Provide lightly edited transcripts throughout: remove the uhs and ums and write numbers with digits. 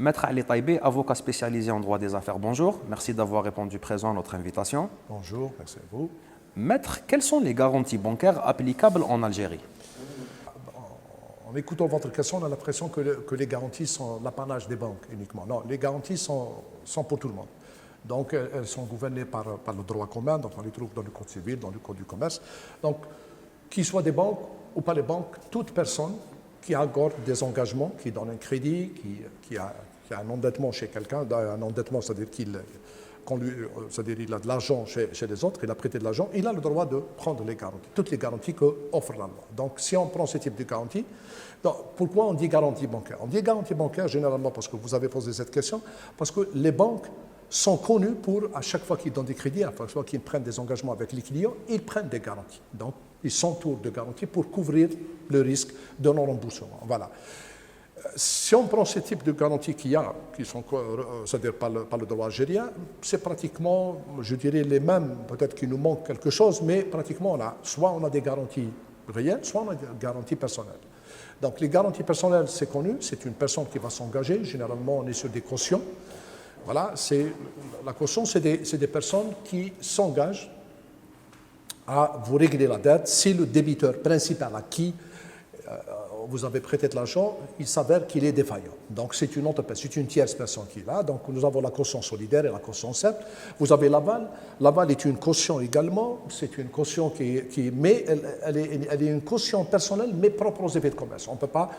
Maître Ali Taïbé, avocat spécialisé en droit des affaires, bonjour. Merci d'avoir répondu présent à notre invitation. Bonjour, merci à vous. Maître, quelles sont les garanties bancaires applicables en Algérie? En écoutant votre question, on a l'impression que les garanties sont l'apanage des banques uniquement. Non, les garanties sont pour tout le monde. Donc, elles sont gouvernées par le droit commun, donc on les trouve dans le code civil, dans le code du commerce. Donc, qu'ils soient des banques ou pas les banques, toute personne qui accorde des engagements, qui donne un crédit, qui a un endettement chez quelqu'un, un endettement, c'est-à-dire c'est-à-dire il a de l'argent chez les autres, il a prêté de l'argent, il a le droit de prendre les garanties, toutes les garanties qu'offre la loi. Donc, si on prend ce type de garantie, pourquoi on dit garantie bancaire? On dit garantie bancaire généralement parce que vous avez posé cette question, parce que les banques sont connues pour, à chaque fois qu'ils donnent des crédits, à chaque fois qu'ils prennent des engagements avec les clients, ils prennent des garanties. Donc, ils s'entourent de garanties pour couvrir le risque de non-remboursement. Voilà. Si on prend ce type de garanties qu'il y a, qui sont, c'est-à-dire par le droit algérien, c'est pratiquement, je dirais, les mêmes. Peut-être qu'il nous manque quelque chose, mais pratiquement, soit on a des garanties réelles, soit on a des garanties personnelles. Donc, les garanties personnelles, c'est connu, c'est une personne qui va s'engager. Généralement, on est sur des cautions. Voilà, la caution, c'est des personnes qui s'engagent à vous régler la dette si le débiteur principal à qui vous avez prêté de l'argent, il s'avère qu'il est défaillant. Donc, c'est une autre personne, c'est une tierce personne qui est là. Donc, nous avons la caution solidaire et la caution simple. Vous avez l'aval. L'aval est une caution également. C'est une caution mais elle est une caution personnelle, mais propre aux effets de commerce. On peut pas.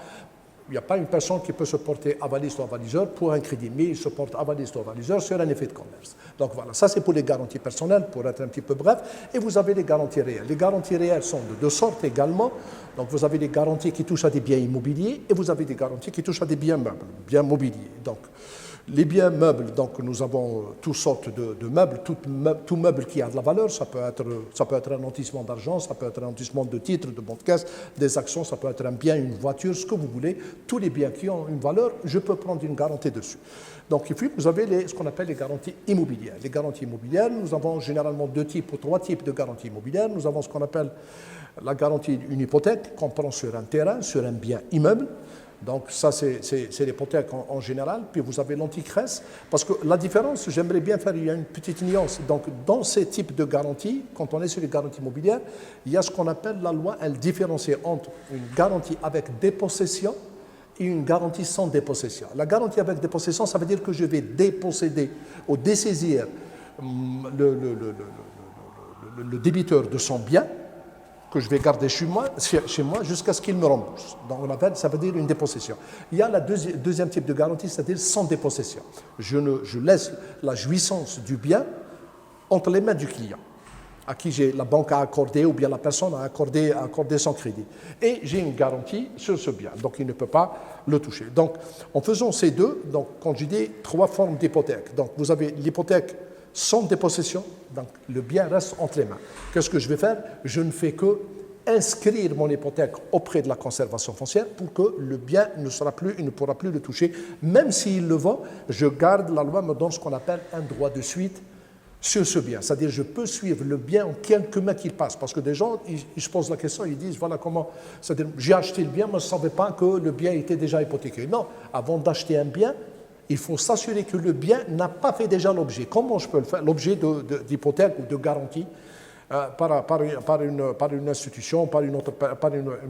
Il n'y a pas une personne qui peut se porter avaliste ou avaliseur pour un crédit, mais il se porte avaliste ou avaliseur sur un effet de commerce. Donc voilà, ça c'est pour les garanties personnelles, pour être un petit peu bref. Et vous avez les garanties réelles. Les garanties réelles sont de deux sortes également. Donc vous avez des garanties qui touchent à des biens immobiliers et vous avez des garanties qui touchent à des biens meubles, biens mobiliers. Donc les biens meubles, donc nous avons toutes sortes de meubles, tout meuble qui a de la valeur, ça peut être un nantissement d'argent, ça peut être un nantissement de titres, de bons de caisse, des actions, ça peut être un bien, une voiture, ce que vous voulez. Tous les biens qui ont une valeur, je peux prendre une garantie dessus. Donc, et puis, vous avez ce qu'on appelle les garanties immobilières. Les garanties immobilières, nous avons généralement deux types ou trois types de garanties immobilières. Nous avons ce qu'on appelle la garantie d'une hypothèque qu'on prend sur un terrain, sur un bien immeuble. Donc ça, c'est l'hypothèque en général. Puis vous avez l'anticrèce. Parce que la différence, j'aimerais bien faire, il y a une petite nuance. Donc dans ces types de garanties, quand on est sur les garanties immobilières, il y a ce qu'on appelle la loi, elle différencie entre une garantie avec dépossession et une garantie sans dépossession. La garantie avec dépossession, ça veut dire que je vais déposséder ou dessaisir le débiteur de son bien, que je vais garder chez moi jusqu'à ce qu'il me rembourse. Donc on appelle, ça veut dire une dépossession. Il y a le deuxième type de garantie, c'est-à-dire sans dépossession. Je laisse la jouissance du bien entre les mains du client, à qui la banque a accordé ou bien la personne a accordé son crédit. Et j'ai une garantie sur ce bien, donc il ne peut pas le toucher. Donc en faisant ces deux, donc, quand je dis trois formes d'hypothèque, donc vous avez l'hypothèque sans dépossession, donc le bien reste entre les mains. Qu'est-ce que je vais faire? Je ne fais que inscrire mon hypothèque auprès de la conservation foncière pour que le bien il ne pourra plus le toucher. Même s'il le vend, je garde, la loi me donne ce qu'on appelle un droit de suite sur ce bien. C'est-à-dire je peux suivre le bien en quelques mains qu'il passe. Parce que des gens, ils se posent la question, ils disent, voilà comment, c'est-à-dire j'ai acheté le bien, mais je ne savais pas que le bien était déjà hypothéqué. Non, avant d'acheter un bien, il faut s'assurer que le bien n'a pas fait déjà l'objet. Comment je peux le faire? L'objet d'hypothèque ou de garantie par une institution, par une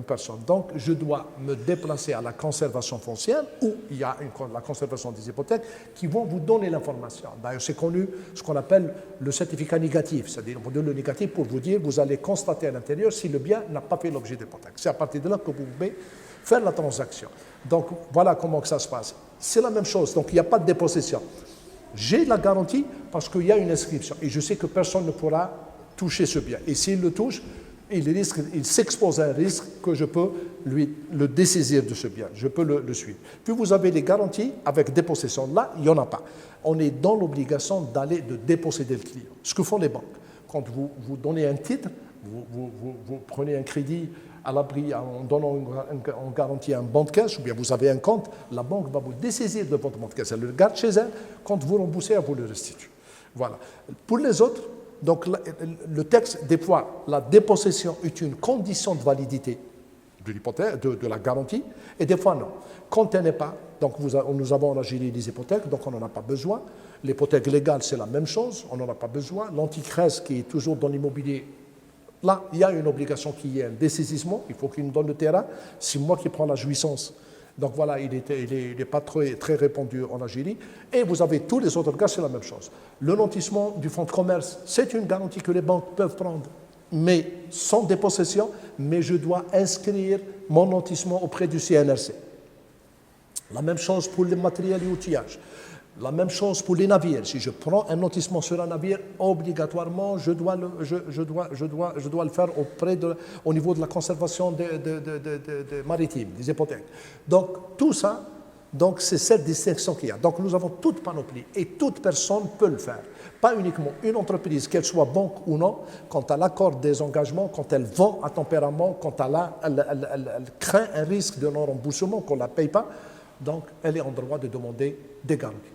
personne. Donc, je dois me déplacer à la conservation foncière où il y a la conservation des hypothèques qui vont vous donner l'information. D'ailleurs, c'est connu ce qu'on appelle le certificat négatif. C'est-à-dire, on vous donne le négatif pour vous dire, vous allez constater à l'intérieur si le bien n'a pas fait l'objet d'hypothèque. C'est à partir de là que vous pouvez faire la transaction. Donc, voilà comment que ça se passe. C'est la même chose, donc il n'y a pas de dépossession. J'ai la garantie parce qu'il y a une inscription et je sais que personne ne pourra toucher ce bien. Et s'il le touche, il s'expose à un risque que je peux le dessaisir de ce bien, je peux le suivre. Puis vous avez les garanties avec dépossession. Là, il n'y en a pas. On est dans l'obligation de déposséder le client. Ce que font les banques. Quand vous donnez un titre, vous prenez un crédit à l'abri en donnant en garantie un bon de caisse, ou bien vous avez un compte, la banque va vous dessaisir de votre bon de caisse. Elle le garde chez elle, quand vous remboursez, elle vous le restitue. Voilà. Pour les autres, donc le texte déploie la dépossession est une condition de validité de l'hypothèque, de la garantie, et des fois non. Quand elle n'est pas, donc nous avons en Algérie des hypothèques, donc on n'en a pas besoin. L'hypothèque légale, c'est la même chose, on n'en a pas besoin. L'anticrèse qui est toujours dans l'immobilier, là, il y a une obligation qui est un dessaisissement, il faut qu'il nous donne le terrain, c'est moi qui prends la jouissance. Donc voilà, il n'est pas très répandu en Algérie. Et vous avez tous les autres cas, c'est la même chose. Le nantissement du fonds de commerce, c'est une garantie que les banques peuvent prendre, mais sans dépossession, mais je dois inscrire mon nantissement auprès du CNRC. La même chose pour les matériels et outillages. La même chose pour les navires. Si je prends un nantissement sur un navire, obligatoirement, je dois le faire au niveau de la conservation maritime, des hypothèques. Donc, tout ça, donc, c'est cette distinction qu'il y a. Donc, nous avons toute panoplie et toute personne peut le faire. Pas uniquement une entreprise, qu'elle soit banque ou non, quand elle accorde des engagements, quand elle vend à tempérament, quand elle craint un risque de non-remboursement, qu'on ne la paye pas, donc elle est en droit de demander des garanties.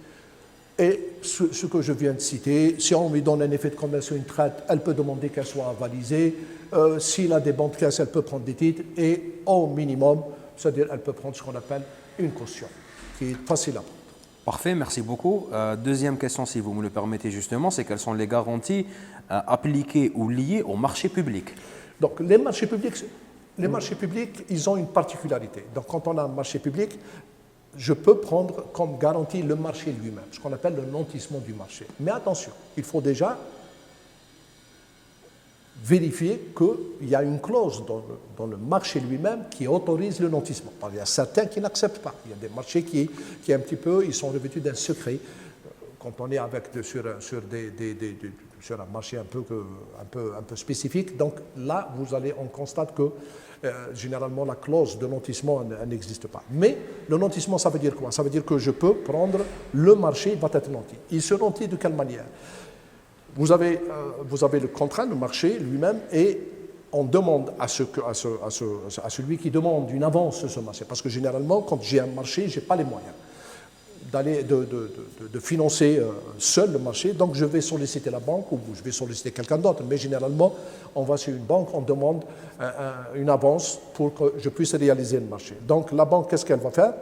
Et ce que je viens de citer, si on lui donne un effet de commerce ou une traite, elle peut demander qu'elle soit avalisée. S'il a des banques de caisse, elle peut prendre des titres. Et au minimum, c'est-à-dire elle peut prendre ce qu'on appelle une caution, qui est facile à prendre. Parfait, merci beaucoup. Deuxième question, si vous me le permettez justement, c'est quelles sont les garanties appliquées ou liées au marché public? Donc les marchés publics, ils ont une particularité. Donc quand on a un marché public, je peux prendre comme garantie le marché lui-même, ce qu'on appelle le nantissement du marché. Mais attention, il faut déjà vérifier qu'il y a une clause dans le marché lui-même qui autorise le nantissement. Il y a certains qui n'acceptent pas. Il y a des marchés qui un petit peu, ils sont revêtus d'un secret. Quand on est sur un marché un peu spécifique, donc là, on constate que généralement la clause de nantissement n'existe pas. Mais le nantissement, ça veut dire quoi? Ça veut dire que je peux prendre le marché, il va être nanti. Il se nantit de quelle manière? Vous avez le contrat, le marché lui-même, et on demande à celui qui demande une avance sur ce marché. Parce que généralement, quand j'ai un marché, je n'ai pas les moyens de financer seul le marché. Donc je vais solliciter la banque ou je vais solliciter quelqu'un d'autre. Mais généralement, on va chez une banque, on demande une avance pour que je puisse réaliser le marché. Donc la banque, qu'est-ce qu'elle va faire?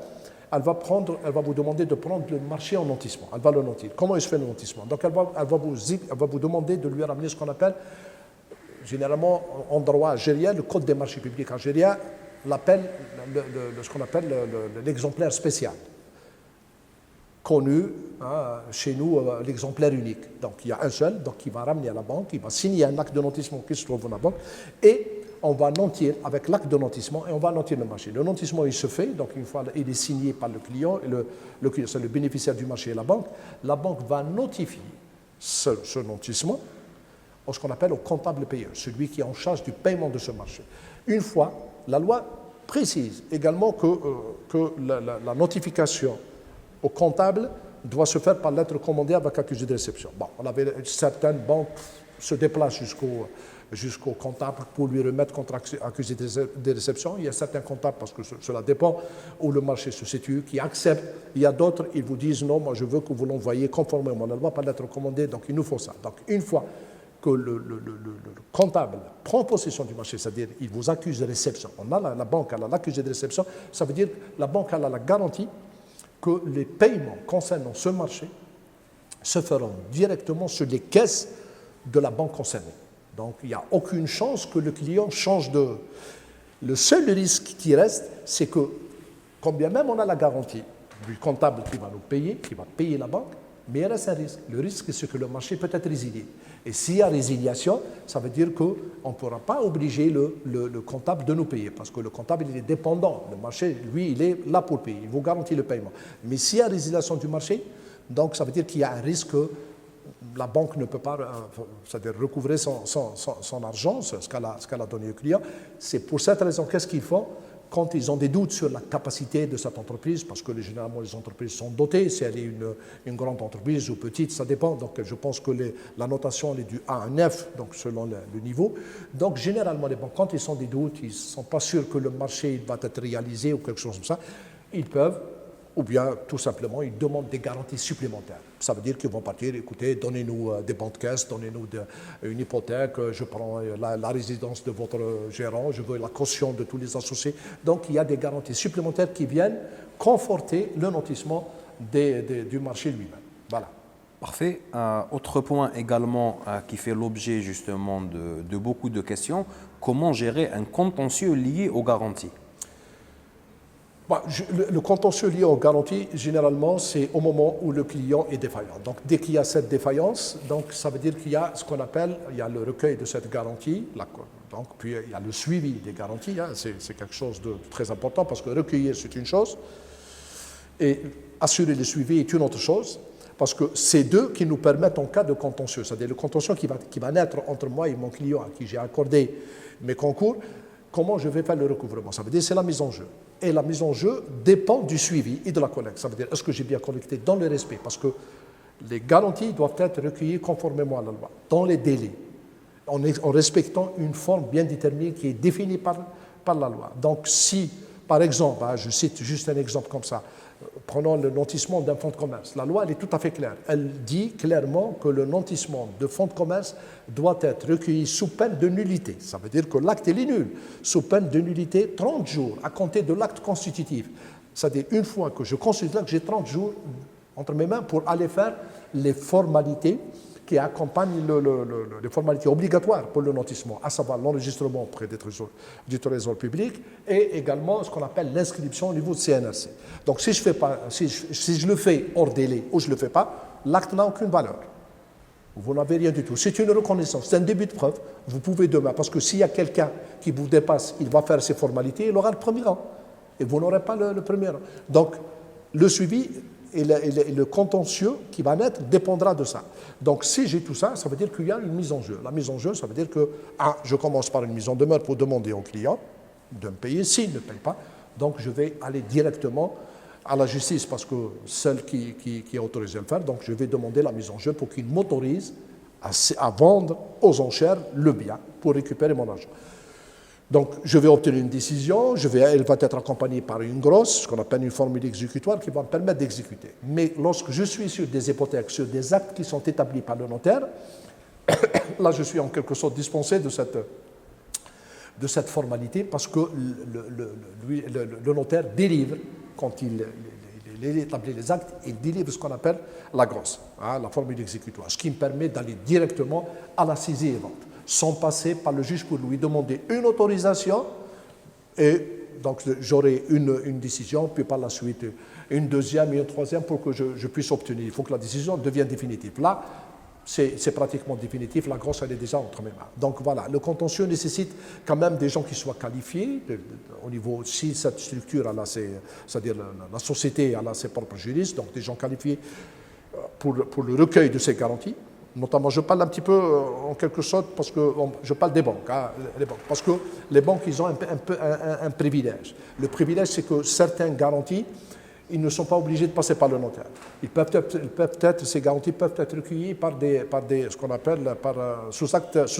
Elle va vous demander de prendre le marché en nantissement. Elle va le nantir. Comment il se fait le nantissement? Donc elle va vous demander de lui ramener ce qu'on appelle, généralement en droit algérien, le code des marchés publics algérien l'appelle ce qu'on appelle l'exemplaire spécial. Connu chez nous, l'exemplaire unique. Donc il y a un seul, donc il va ramener à la banque, il va signer un acte de nantissement qui se trouve dans la banque, et on va nantir avec l'acte de nantissement et on va nantir le marché. Le nantissement, il se fait, donc une fois il est signé par le client, et le client, c'est le bénéficiaire du marché et la banque va notifier ce nantissement ce qu'on appelle au comptable payeur, celui qui est en charge du paiement de ce marché. Une fois, la loi précise également que la notification au comptable doit se faire par lettre commandée avec accusé de réception. Bon, certaines banques se déplacent jusqu'au comptable pour lui remettre contre accusé de réception. Il y a certains comptables, parce que cela dépend où le marché se situe, qui acceptent. Il y a d'autres, ils vous disent non, moi je veux que vous l'envoyiez conformément à la loi par lettre commandée, donc il nous faut ça. Donc une fois que le comptable prend possession du marché, c'est-à-dire il vous accuse de réception, la banque a l'accusé de réception, ça veut dire que la banque a la garantie que les paiements concernant ce marché se feront directement sur les caisses de la banque concernée. Donc, il n'y a aucune chance que le client change de... Le seul risque qui reste, c'est que, quand bien même on a la garantie du comptable qui va nous payer, qui va payer la banque, mais il reste un risque. Le risque, c'est que le marché peut être résilié. Et s'il y a résiliation, ça veut dire qu'on ne pourra pas obliger le comptable de nous payer, parce que le comptable, il est dépendant. Le marché, lui, il est là pour payer. Il vous garantit le paiement. Mais s'il y a résiliation du marché, donc ça veut dire qu'il y a un risque que la banque ne peut pas c'est-à-dire recouvrer son argent, ce qu'elle a donné au client. C'est pour cette raison, qu'est-ce qu'ils font quand ils ont des doutes sur la capacité de cette entreprise, parce que généralement les entreprises sont dotées, si elle est une grande entreprise ou petite, ça dépend. Donc je pense que la notation elle est du A à un F, donc selon le niveau. Donc généralement les banques, quand ils ont des doutes, ils ne sont pas sûrs que le marché va être réalisé ou quelque chose comme ça, ils peuvent ou bien tout simplement ils demandent des garanties supplémentaires. Ça veut dire qu'ils vont partir, écoutez, donnez-nous des bancs de caisse, donnez-nous une hypothèque, je prends la résidence de votre gérant, je veux la caution de tous les associés. Donc il y a des garanties supplémentaires qui viennent conforter le notissement du marché lui-même. Voilà. Parfait. Autre point également qui fait l'objet justement de beaucoup de questions, comment gérer un contentieux lié aux garanties? Le contentieux lié aux garanties, généralement, c'est au moment où le client est défaillant. Donc, dès qu'il y a cette défaillance, donc, ça veut dire qu'il y a ce qu'on appelle, il y a le recueil de cette garantie, donc, puis il y a le suivi des garanties, hein, c'est quelque chose de très important parce que recueillir, c'est une chose, et assurer le suivi est une autre chose. Parce que c'est deux qui nous permettent en cas de contentieux, c'est-à-dire le contentieux qui va naître entre moi et mon client à qui j'ai accordé mes concours, comment je vais faire le recouvrement. Ça veut dire c'est la mise en jeu. Et la mise en jeu dépend du suivi et de la collecte. Ça veut dire est-ce que j'ai bien collecté dans le respect, parce que les garanties doivent être recueillies conformément à la loi, dans les délais, en respectant une forme bien déterminée qui est définie par la loi. Donc si, par exemple, je cite juste un exemple comme ça, prenons le nantissement d'un fonds de commerce. La loi, elle est tout à fait claire. Elle dit clairement que le nantissement de fonds de commerce doit être recueilli sous peine de nullité. Ça veut dire que l'acte est nul. Sous peine de nullité, 30 jours à compter de l'acte constitutif. C'est-à-dire, une fois que je consulte l'acte, j'ai 30 jours entre mes mains pour aller faire les formalités qui accompagnent les formalités obligatoires pour le nantissement, à savoir l'enregistrement auprès du trésor public et également ce qu'on appelle l'inscription au niveau de CNRC. Donc si je le fais hors délai ou je ne le fais pas, l'acte n'a aucune valeur. Vous n'avez rien du tout. C'est une reconnaissance, c'est un début de preuve. Vous pouvez demain, parce que s'il y a quelqu'un qui vous dépasse, il va faire ses formalités, il aura le premier rang. Et vous n'aurez pas le premier rang. Donc le suivi et le contentieux qui va naître dépendra de ça. Donc si j'ai tout ça, ça veut dire qu'il y a une mise en jeu. La mise en jeu, ça veut dire que, je commence par une mise en demeure pour demander au client de me payer. S'il ne paye pas, donc je vais aller directement à la justice, parce que celle qui est autorisée à le faire, donc je vais demander la mise en jeu pour qu'il m'autorise à vendre aux enchères le bien pour récupérer mon argent. Donc, je vais obtenir une décision, elle va être accompagnée par une grosse, ce qu'on appelle une formule exécutoire, qui va me permettre d'exécuter. Mais lorsque je suis sur des hypothèques, sur des actes qui sont établis par le notaire, là, je suis en quelque sorte dispensé de cette formalité, parce que le notaire délivre, quand il établit les actes, il délivre ce qu'on appelle la grosse, la formule exécutoire, ce qui me permet d'aller directement à la saisie et vente, sans passer par le juge pour lui demander une autorisation, et donc j'aurai une décision, puis par la suite une deuxième et une troisième pour que je puisse obtenir. Il faut que la décision devienne définitive. Là, c'est pratiquement définitif, la grosse elle est déjà entre mes mains. Donc voilà, le contentieux nécessite quand même des gens qui soient qualifiés, au niveau, si cette structure, c'est-à-dire la société, elle a ses propres juristes, donc des gens qualifiés pour le recueil de ces garanties. Notamment, je parle un petit peu en quelque sorte, parce que je parle des banques, les banques, parce que les banques, ils ont un privilège. Le privilège, c'est que certaines garanties, ils ne sont pas obligés de passer par le notaire. Ces garanties peuvent être recueillies par ce qu'on appelle sous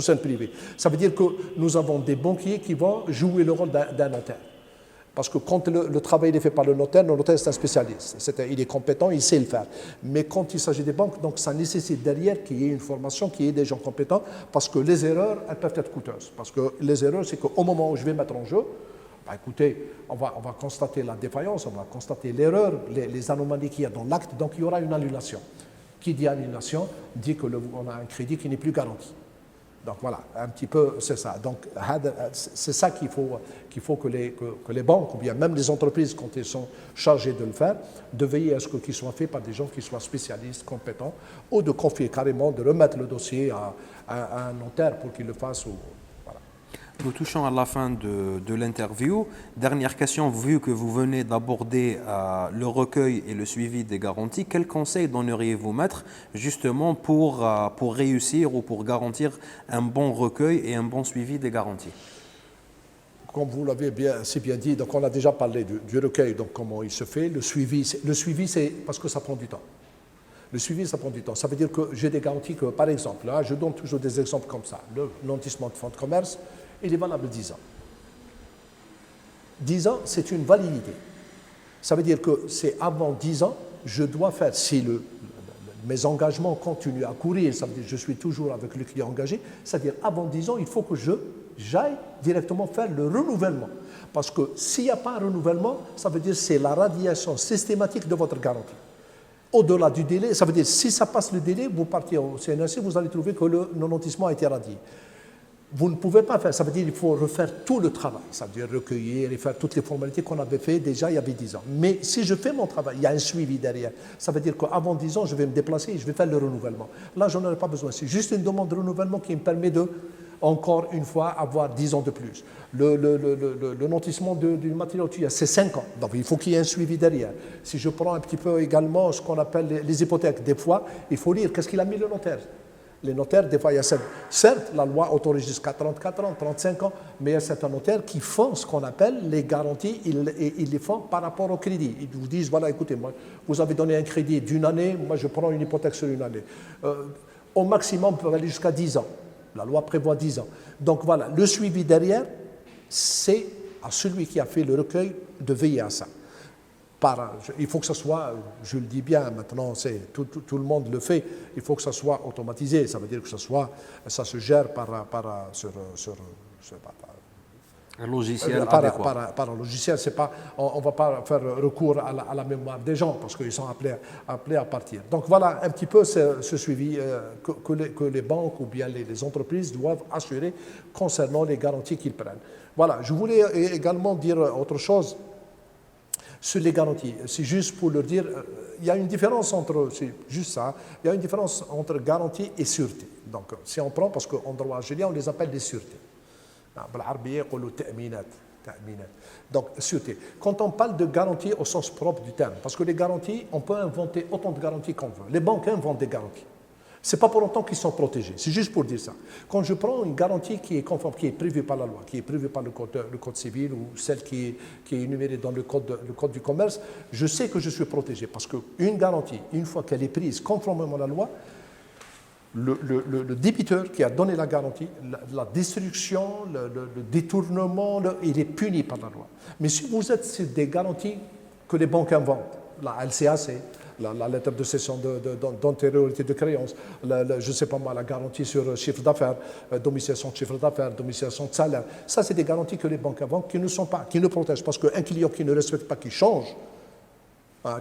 scène privée. Ça veut dire que nous avons des banquiers qui vont jouer le rôle d'un notaire. Parce que quand le travail est fait par le notaire c'est un spécialiste. Il est compétent, il sait le faire. Mais quand il s'agit des banques, donc ça nécessite derrière qu'il y ait une formation, qu'il y ait des gens compétents, parce que les erreurs, elles peuvent être coûteuses. Parce que les erreurs, c'est qu'au moment où je vais mettre en jeu, écoutez, on va constater la défaillance, on va constater l'erreur, les anomalies qu'il y a dans l'acte, donc il y aura une annulation. Qui dit annulation dit qu'on a un crédit qui n'est plus garanti. Donc voilà, un petit peu, c'est ça. Donc c'est ça qu'il faut que les banques, ou bien même les entreprises, quand elles sont chargées de le faire, de veiller à ce qu'il soit fait par des gens qui soient spécialistes, compétents, ou de confier carrément, de remettre le dossier à un notaire pour qu'il le fasse. Nous touchons à la fin de l'interview. Dernière question, vu que vous venez d'aborder le recueil et le suivi des garanties, quels conseils donneriez-vous mettre justement pour réussir ou pour garantir un bon recueil et un bon suivi des garanties? Comme vous l'avez si bien dit, donc on a déjà parlé du recueil, donc comment il se fait. Le suivi, c'est parce que ça prend du temps. Le suivi, ça prend du temps. Ça veut dire que j'ai des garanties que, par exemple, là, je donne toujours des exemples comme ça. Le nantissement de fonds de commerce, il est valable 10 ans. 10 ans, c'est une validité. Ça veut dire que c'est avant 10 ans, je dois faire, si mes engagements continuent à courir, ça veut dire que je suis toujours avec le client engagé, c'est-à-dire avant 10 ans, il faut que j'aille directement faire le renouvellement. Parce que s'il n'y a pas un renouvellement, ça veut dire que c'est la radiation systématique de votre garantie. Au-delà du délai, ça veut dire si ça passe le délai, vous partez au CNRC, vous allez trouver que le non-notissement a été radié. Vous ne pouvez pas faire, ça veut dire qu'il faut refaire tout le travail, ça veut dire recueillir et faire toutes les formalités qu'on avait fait déjà il y avait 10 ans. Mais si je fais mon travail, il y a un suivi derrière. Ça veut dire qu'avant 10 ans, je vais me déplacer et je vais faire le renouvellement. Là, je n'en ai pas besoin. C'est juste une demande de renouvellement qui me permet de, encore une fois, avoir 10 ans de plus. Le notissement du matériau, c'est 5 ans. Donc, il faut qu'il y ait un suivi derrière. Si je prends un petit peu également ce qu'on appelle les hypothèques, des fois, il faut lire qu'est-ce qu'il a mis le notaire. Les notaires, des fois, il y a certes, la loi autorise jusqu'à 34 ans, 35 ans, mais il y a certains notaires qui font ce qu'on appelle les garanties, ils les font par rapport au crédit. Ils vous disent, voilà, écoutez, moi, vous avez donné un crédit d'une année, moi je prends une hypothèque sur une année. Au maximum, on peut aller jusqu'à 10 ans. La loi prévoit 10 ans. Donc voilà, le suivi derrière, c'est à celui qui a fait le recueil de veiller à ça. Il faut que ça soit, je le dis bien maintenant, tout le monde le fait, il faut que ça soit automatisé, ça veut dire que ça se gère un logiciel adéquat. Par un logiciel, on ne va pas faire recours à la mémoire des gens parce qu'ils sont appelés à partir. Donc voilà un petit peu ce suivi que les banques ou bien les entreprises doivent assurer concernant les garanties qu'ils prennent. Voilà, je voulais également dire autre chose. Sur les garanties, c'est juste pour leur dire, il y a une différence entre, c'est juste ça, il y a une différence entre garantie et sûreté. Donc, si on prend, parce qu'en droit algérien, on les appelle des sûretés. Donc, sûreté. Quand on parle de garantie au sens propre du terme, parce que les garanties, on peut inventer autant de garanties qu'on veut. Les banques inventent des garanties. Ce n'est pas pour longtemps qu'ils sont protégés. C'est juste pour dire ça. Quand je prends une garantie qui est conforme, qui est prévue par la loi, qui est prévue par le code civil ou celle qui est énumérée dans le code du commerce, je sais que je suis protégé. Parce qu'une garantie, une fois qu'elle est prise conformément à la loi, le débiteur qui a donné la garantie, la destruction, le détournement, il est puni par la loi. Mais si vous êtes sur des garanties que les banques inventent, la LCAC, la lettre de cession d'antériorité de créance, je ne sais pas moi, la garantie sur chiffre d'affaires, domiciliation de chiffre d'affaires, domiciliation de salaire. Ça, c'est des garanties que les banques inventent qui ne protègent. Parce qu'un client qui ne respecte pas, qui change,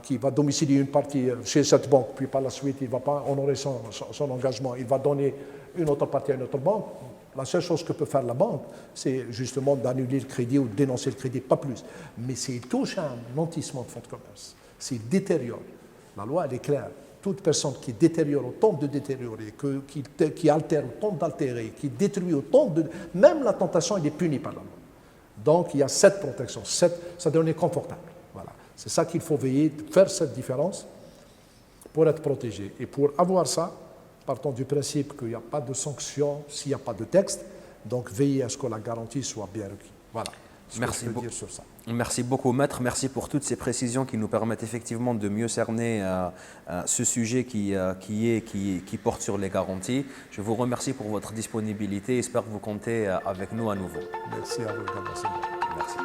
qui va domicilier une partie chez cette banque, puis par la suite, il ne va pas honorer son engagement, il va donner une autre partie à une autre banque. La seule chose que peut faire la banque, c'est justement d'annuler le crédit ou de dénoncer le crédit, pas plus. Mais s'il touche à un nantissement de fonds de commerce, s'il détériore, la loi, elle est claire. Toute personne qui détériore autant de détériorer, qui altère autant d'altérer, qui détruit autant de... Même la tentation, elle est punie par la loi. Donc, il y a cette protection. Ça devient confortable. Voilà. C'est ça qu'il faut veiller, faire cette différence pour être protégé. Et pour avoir ça, partons du principe qu'il n'y a pas de sanction s'il n'y a pas de texte, donc veiller à ce que la garantie soit bien requise. Voilà. Merci beaucoup, Maître. Merci pour toutes ces précisions qui nous permettent effectivement de mieux cerner ce sujet qui porte sur les garanties. Je vous remercie pour votre disponibilité et j'espère que vous comptez avec nous à nouveau. Merci à vous. Merci.